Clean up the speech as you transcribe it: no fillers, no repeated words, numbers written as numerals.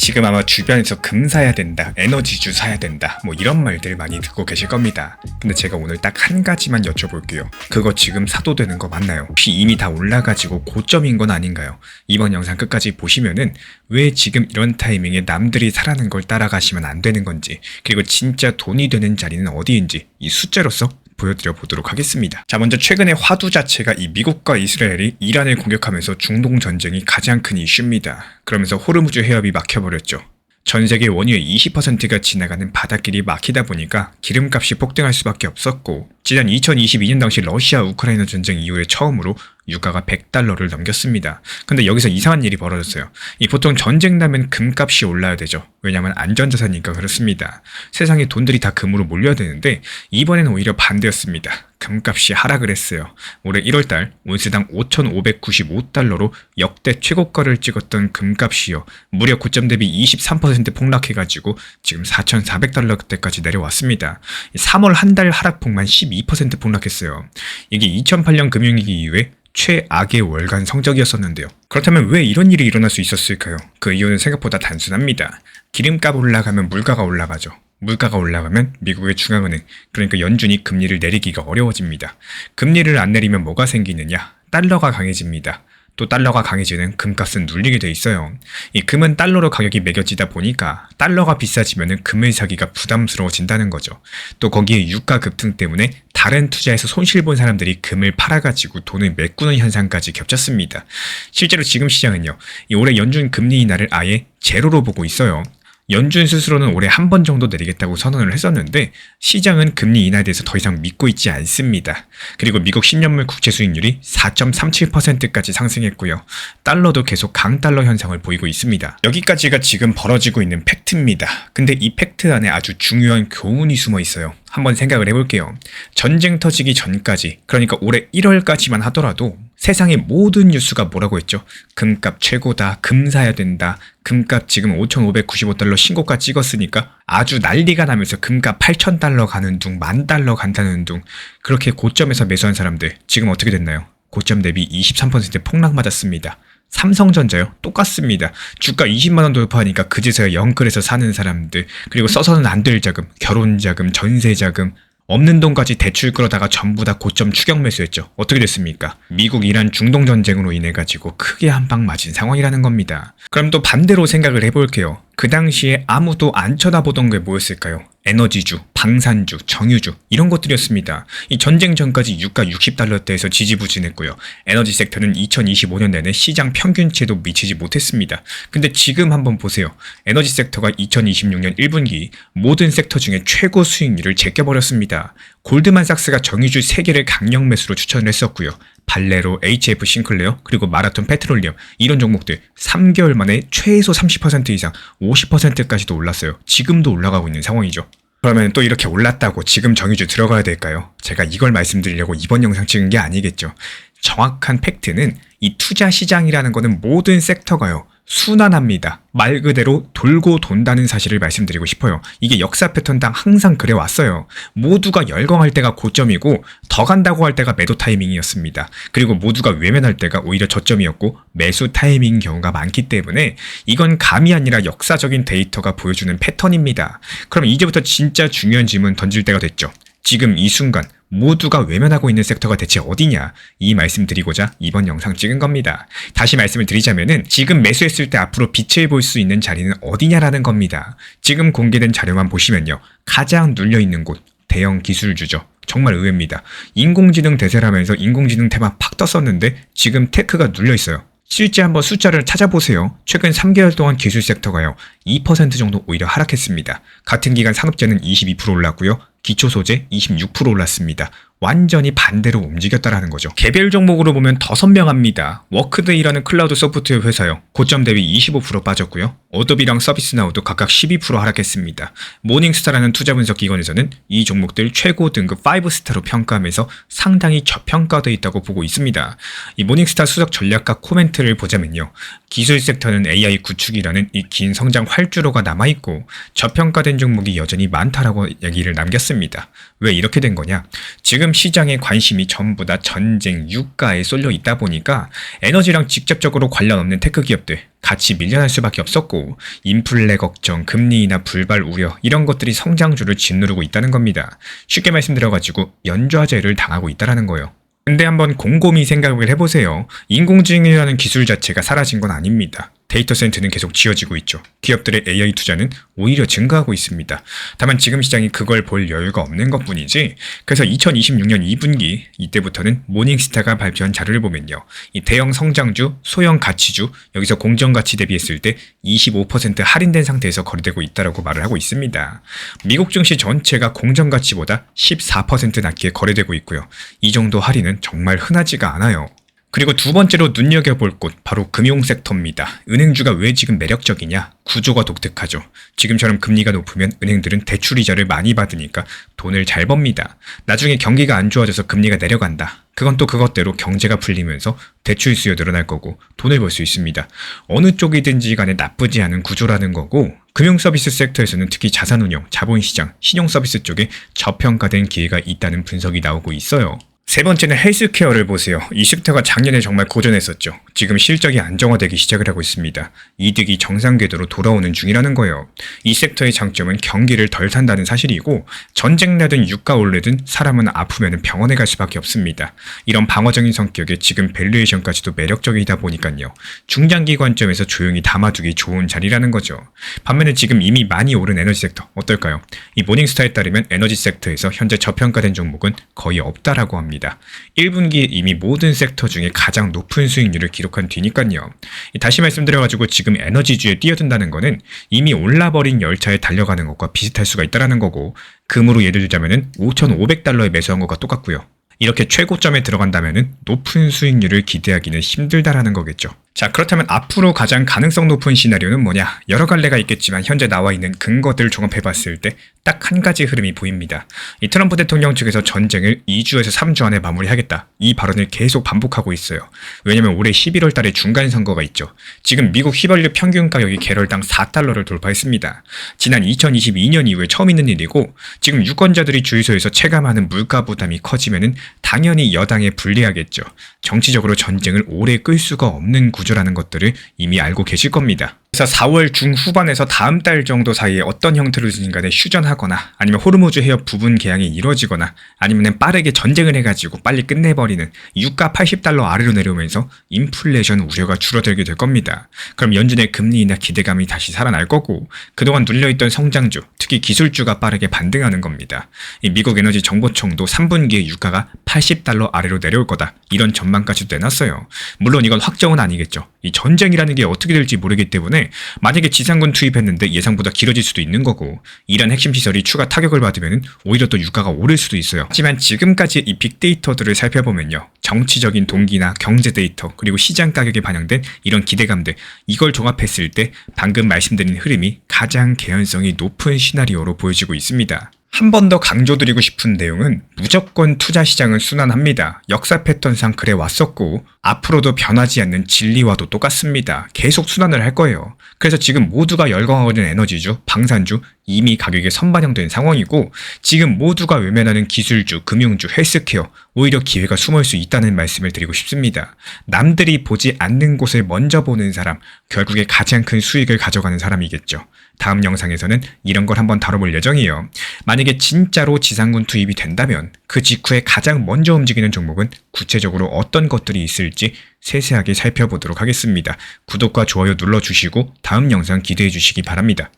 지금 아마 주변에서 금 사야 된다, 에너지주 사야 된다, 뭐 이런 말들 많이 듣고 계실 겁니다. 근데 제가 오늘 딱 한 가지만 여쭤볼게요. 그거 지금 사도 되는 거 맞나요? 혹시 이미 다 올라가지고 고점인 건 아닌가요? 이번 영상 끝까지 보시면은 왜 지금 이런 타이밍에 남들이 사라는 걸 따라가시면 안 되는 건지, 그리고 진짜 돈이 되는 자리는 어디인지 이 숫자로서 보여드려 보도록 하겠습니다. 자, 먼저 최근에 화두 자체가 이 미국과 이스라엘이 이란을 공격하면서 중동 전쟁이 가장 큰 이슈입니다. 그러면서 호르무즈 해협이 막혀버렸죠. 전 세계 원유의 20%가 지나가는 바닷길이 막히다 보니까 기름값이 폭등할 수밖에 없었고, 지난 2022년 당시 러시아 우크라이나 전쟁 이후에 처음으로 유가가 $100를 넘겼습니다. 근데 여기서 이상한 일이 벌어졌어요. 이 보통 전쟁 나면 금값이 올라야 되죠. 왜냐면 안전자산이니까 그렇습니다. 세상에 돈들이 다 금으로 몰려야 되는데 이번에는 오히려 반대였습니다. 금값이 하락을 했어요. 올해 1월달 온스당 $5,595로 역대 최고가를 찍었던 금값이요, 무려 고점 대비 23% 폭락해가지고 지금 $4,400대까지 내려왔습니다. 3월 한 달 하락폭만 12% 폭락했어요. 이게 2008년 금융위기 이후에 최악의 월간 성적이었었는데요. 그렇다면 왜 이런 일이 일어날 수 있었을까요? 그 이유는 생각보다 단순합니다. 기름값 올라가면 물가가 올라가죠. 물가가 올라가면 미국의 중앙은행, 그러니까 연준이 금리를 내리기가 어려워집니다. 금리를 안 내리면 뭐가 생기느냐? 달러가 강해집니다. 또 달러가 강해지는 금값은 눌리게 돼 있어요. 이 금은 달러로 가격이 매겨지다 보니까 달러가 비싸지면 금을 사기가 부담스러워진다는 거죠. 또 거기에 유가 급등 때문에 다른 투자에서 손실 본 사람들이 금을 팔아가지고 돈을 메꾸는 현상까지 겹쳤습니다. 실제로 지금 시장은요, 이 올해 연준 금리 인하를 아예 제로로 보고 있어요. 연준 스스로는 올해 한 번 정도 내리겠다고 선언을 했었는데 시장은 금리 인하에 대해서 더 이상 믿고 있지 않습니다. 그리고 미국 10년물 국채 수익률이 4.37%까지 상승했고요. 달러도 계속 강달러 현상을 보이고 있습니다. 여기까지가 지금 벌어지고 있는 팩트입니다. 근데 이 팩트 안에 아주 중요한 교훈이 숨어 있어요. 한번 생각을 해볼게요. 전쟁 터지기 전까지, 그러니까 올해 1월까지만 하더라도 세상의 모든 뉴스가 뭐라고 했죠? 금값 최고다, 금 사야 된다, 금값 지금 $5,595 신고가 찍었으니까 아주 난리가 나면서 금값 $8,000 가는 둥, $10,000 간다는 둥, 그렇게 고점에서 매수한 사람들 지금 어떻게 됐나요? 고점 대비 23% 폭락 맞았습니다. 삼성전자요? 똑같습니다. 주가 20만원 돌파하니까 그제서야 영끌에서 사는 사람들, 그리고 써서는 안 될 자금, 결혼자금, 전세자금, 없는 돈까지 대출 끌어다가 전부 다 고점 추격 매수했죠. 어떻게 됐습니까? 미국 이란 중동 전쟁으로 인해 가지고 크게 한 방 맞은 상황이라는 겁니다. 그럼 또 반대로 생각을 해볼게요. 그 당시에 아무도 안 쳐다보던 게 뭐였을까요? 에너지주, 방산주, 정유주 이런 것들이었습니다. 이 전쟁 전까지 유가 $60대에서 지지부진했고요. 에너지 섹터는 2025년 내내 시장 평균치에도 미치지 못했습니다. 근데 지금 한번 보세요. 에너지 섹터가 2026년 1분기 모든 섹터 중에 최고 수익률을 제껴버렸습니다. 골드만삭스가 정유주 3개를 강력 매수로 추천을 했었고요. 발레로, HF 싱클레어, 그리고 마라톤 페트롤리엄 이런 종목들 3개월 만에 최소 30% 이상 50%까지도 올랐어요. 지금도 올라가고 있는 상황이죠. 그러면 또 이렇게 올랐다고 지금 정유주 들어가야 될까요? 제가 이걸 말씀드리려고 이번 영상 찍은 게 아니겠죠. 정확한 팩트는 이 투자 시장이라는 거는 모든 섹터가요, 순환합니다. 말 그대로 돌고 돈다는 사실을 말씀드리고 싶어요. 이게 역사 패턴당 항상 그래 왔어요. 모두가 열광할 때가 고점이고 더 간다고 할 때가 매도 타이밍이었습니다. 그리고 모두가 외면할 때가 오히려 저점이었고 매수 타이밍인 경우가 많기 때문에 이건 감이 아니라 역사적인 데이터가 보여주는 패턴입니다. 그럼 이제부터 진짜 중요한 질문 던질 때가 됐죠. 지금 이 순간 모두가 외면하고 있는 섹터가 대체 어디냐, 이 말씀 드리고자 이번 영상 찍은 겁니다. 다시 말씀을 드리자면은 지금 매수했을 때 앞으로 빛을 볼 수 있는 자리는 어디냐라는 겁니다. 지금 공개된 자료만 보시면요, 가장 눌려있는 곳 대형 기술주죠. 정말 의외입니다. 인공지능 대세라면서 인공지능 테마 팍 떴었는데 지금 테크가 눌려있어요. 실제 한번 숫자를 찾아보세요. 최근 3개월 동안 기술 섹터가요, 2% 정도 오히려 하락했습니다. 같은 기간 산업재는 22% 올랐고요. 기초소재 26% 올랐습니다. 완전히 반대로 움직였다라는 거죠. 개별 종목으로 보면 더 선명합니다. 워크데이라는 클라우드 소프트웨어 회사요, 고점 대비 25% 빠졌고요. 어도비랑 서비스나우도 각각 12% 하락했습니다. 모닝스타라는 투자 분석 기관에서는 이 종목들 최고 등급 5스타로 평가하면서 상당히 저평가되어 있다고 보고 있습니다. 이 모닝스타 수석 전략가 코멘트를 보자면요, 기술 섹터는 AI 구축이라는 이 긴 성장 활주로가 남아있고 저평가된 종목이 여전히 많다라고 얘기를 남겼습니다. 떴습니다. 왜 이렇게 된 거냐? 지금 시장의 관심이 전부 다 전쟁, 유가에 쏠려 있다 보니까 에너지랑 직접적으로 관련 없는 테크 기업들 같이 밀려날 수밖에 없었고, 인플레 걱정, 금리 인하 불발 우려 이런 것들이 성장주를 짓누르고 있다는 겁니다. 쉽게 말씀드려가지고 연좌제를 당하고 있다는 거예요. 근데 한번 곰곰이 생각을 해보세요. 인공지능이라는 기술 자체가 사라진 건 아닙니다. 데이터 센터는 계속 지어지고 있죠. 기업들의 AI 투자는 오히려 증가하고 있습니다. 다만 지금 시장이 그걸 볼 여유가 없는 것뿐이지. 그래서 2026년 2분기 이때부터는 모닝스타가 발표한 자료를 보면요, 이 대형 성장주, 소형 가치주, 여기서 공정가치 대비했을 때 25% 할인된 상태에서 거래되고 있다고 말을 하고 있습니다. 미국 증시 전체가 공정가치보다 14% 낮게 거래되고 있고요. 이 정도 할인은 정말 흔하지가 않아요. 그리고 두 번째로 눈여겨볼 곳, 바로 금융 섹터입니다. 은행주가 왜 지금 매력적이냐? 구조가 독특하죠. 지금처럼 금리가 높으면 은행들은 대출 이자를 많이 받으니까 돈을 잘 법니다. 나중에 경기가 안 좋아져서 금리가 내려간다. 그건 또 그것대로 경제가 풀리면서 대출 수요 늘어날 거고 돈을 벌 수 있습니다. 어느 쪽이든지 간에 나쁘지 않은 구조라는 거고, 금융 서비스 섹터에서는 특히 자산운용, 자본시장, 신용서비스 쪽에 저평가된 기회가 있다는 분석이 나오고 있어요. 세 번째는 헬스케어를 보세요. 이 섹터가 작년에 정말 고전했었죠. 지금 실적이 안정화되기 시작을 하고 있습니다. 이득이 정상 궤도로 돌아오는 중이라는 거예요. 이 섹터의 장점은 경기를 덜 산다는 사실이고, 전쟁 나든 유가 오르든 사람은 아프면 병원에 갈 수밖에 없습니다. 이런 방어적인 성격에 지금 밸류에이션까지도 매력적이다 보니까요, 중장기 관점에서 조용히 담아두기 좋은 자리라는 거죠. 반면에 지금 이미 많이 오른 에너지 섹터 어떨까요? 이 모닝스타에 따르면 에너지 섹터에서 현재 저평가된 종목은 거의 없다라고 합니다. 1분기에 이미 모든 섹터 중에 가장 높은 수익률을 기록한 뒤니까요. 다시 말씀드려가지고 지금 에너지주에 뛰어든다는 거는 이미 올라버린 열차에 달려가는 것과 비슷할 수가 있다는 거고, 금으로 예를 들자면 5,500달러에 매수한 것과 똑같고요. 이렇게 최고점에 들어간다면 높은 수익률을 기대하기는 힘들다라는 거겠죠. 자, 그렇다면 앞으로 가장 가능성 높은 시나리오는 뭐냐? 여러 갈래가 있겠지만 현재 나와 있는 근거들을 종합해봤을 때 딱 한 가지 흐름이 보입니다. 이 트럼프 대통령 측에서 전쟁을 2주에서 3주 안에 마무리하겠다, 이 발언을 계속 반복하고 있어요. 왜냐면 올해 11월 달에 중간 선거가 있죠. 지금 미국 휘발유 평균 가격이 개럴당 4달러를 돌파했습니다. 지난 2022년 이후에 처음 있는 일이고, 지금 유권자들이 줄 서에서 체감하는 물가 부담이 커지면은 당연히 여당에 불리하겠죠. 정치적으로 전쟁을 오래 끌 수가 없는 구조라는 것들을 이미 알고 계실 겁니다. 그래서 4월 중후반에서 다음 달 정도 사이에 어떤 형태로든 간에 휴전하거나, 아니면 호르무즈 해협 부분 개항이 이루어지거나, 아니면 빠르게 전쟁을 해가지고 빨리 끝내버리는, 유가 80달러 아래로 내려오면서 인플레이션 우려가 줄어들게 될 겁니다. 그럼 연준의 금리 인하 기대감이 다시 살아날 거고, 그동안 눌려있던 성장주, 특히 기술주가 빠르게 반등하는 겁니다. 이 미국 에너지 정보청도 3분기에 유가가 80달러 아래로 내려올 거다, 이런 전망까지도 내놨어요. 물론 이건 확정은 아니겠죠. 이 전쟁이라는 게 어떻게 될지 모르기 때문에 만약에 지상군 투입했는데 예상보다 길어질 수도 있는 거고, 이란 핵심 시설이 추가 타격을 받으면 오히려 또 유가가 오를 수도 있어요. 하지만 지금까지 이 빅데이터들을 살펴보면요, 정치적인 동기나 경제 데이터, 그리고 시장 가격에 반영된 이런 기대감들, 이걸 종합했을 때 방금 말씀드린 흐름이 가장 개연성이 높은 시나리오로 보여지고 있습니다. 한 번 더 강조드리고 싶은 내용은, 무조건 투자 시장은 순환합니다. 역사 패턴상 그래 왔었고 앞으로도 변하지 않는 진리와도 똑같습니다. 계속 순환을 할 거예요. 그래서 지금 모두가 열광하고 있는 에너지주, 방산주 이미 가격에 선반영된 상황이고, 지금 모두가 외면하는 기술주, 금융주, 헬스케어 오히려 기회가 숨을 수 있다는 말씀을 드리고 싶습니다. 남들이 보지 않는 곳을 먼저 보는 사람, 결국에 가장 큰 수익을 가져가는 사람이겠죠. 다음 영상에서는 이런 걸 한번 다뤄볼 예정이에요. 만약에 진짜로 지상군 투입이 된다면 그 직후에 가장 먼저 움직이는 종목은 구체적으로 어떤 것들이 있을지 세세하게 살펴보도록 하겠습니다. 구독과 좋아요 눌러주시고 다음 영상 기대해 주시기 바랍니다.